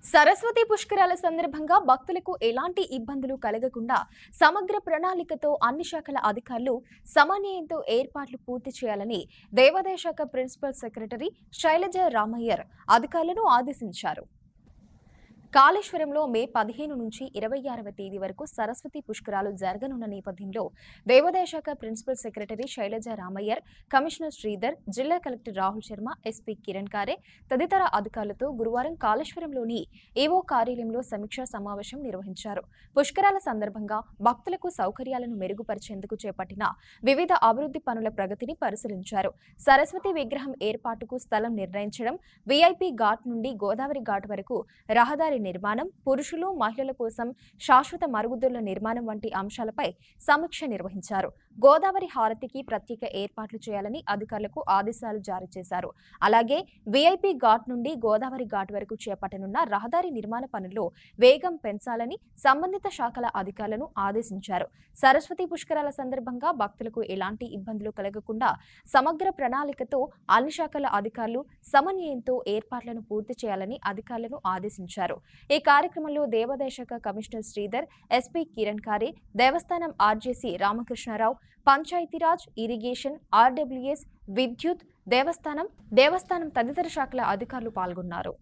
సరస్వతి పుష్కరాల సందర్భంగా భక్తులకు ఎలాంటి ఇబ్బందులు కలగకుండా సమగ్ర ప్రణాళికతో అన్ని శాఖల అధికారులు సమన్వయంతో ఏర్పాట్లు పూర్తి చేయాలని దేవాదాయ శాఖ ప్రిన్సిపల్ సెక్రటరీ శైలజ రామయ్యర్ అధికారులను ఆదేశించారు. కాళేశ్వరంలో మే 15 నుంచి 26వ తేదీ వరకు సరస్వతి పుష్కరాలు జరగనున్న నేపథ్యంలో దేవాదాయ శాఖ principal secretary Shailaja Ramayyar, commissioner Sridhar, జిల్లా కలెక్టర్ రాహుల్ శర్మ, ఎస్పీ కిరణ్ కారే తదితర అధికారులతో గురువారం కాళేశ్వరంలోని ఈవో కార్యాలయంలో సమీక్షా సమావేశం నిర్వహించారు. పుష్కరాల సందర్భంగా భక్తులకు సౌకర్యాలను మెరుగుపరిచేందుకు చేపట్టిన వివిధ అభివృద్ధి పనుల ప్రగతిని పరిశీలించారు. సరస్వతి విగ్రహం ఏర్పాటుకు స్థలం నిర్ణయించడం, వీఐపీ ఘాట్ నుండి గోదావరి ఘాట్ వరకు రహదారి నిర్మాణం, పురుషులు మహిళల కోసం శాశ్వత మరుగుదొడ్ల నిర్మాణం వంటి అంశాలపై సమీక్ష నిర్వహించారు. గోదావరి హారతికి ప్రత్యేక ఏర్పాట్లు చేయాలని అధికారులకు ఆదేశాలు జారీ చేశారు. అలాగే వీఐపీ ఘాట్ నుండి గోదావరి ఘాట్ వరకు చేపట్టనున్న రహదారి నిర్మాణ పనుల్లో వేగం పెంచాలని సంబంధిత శాఖల అధికారులను ఆదేశించారు. సరస్వతి పుష్కరాల సందర్భంగా భక్తులకు ఎలాంటి ఇబ్బందులు కలగకుండా సమగ్ర ప్రణాళికతో అన్ని శాఖల అధికారులు సమన్వయంతో ఏర్పాట్లను పూర్తి చేయాలని అధికారులను ఆదేశించారు. ఈ కార్యక్రమంలో దేవాదాయ శాఖ కమిషనర్ శ్రీధర్, ఎస్పీ కిరణ్ కారే, దేవస్థానం RJC Ramakrishna Rao, Panchayati Raj, irrigation, RWS, విద్యుత్, దేవస్థానం తదితర శాఖల అధికారులు పాల్గొన్నారు.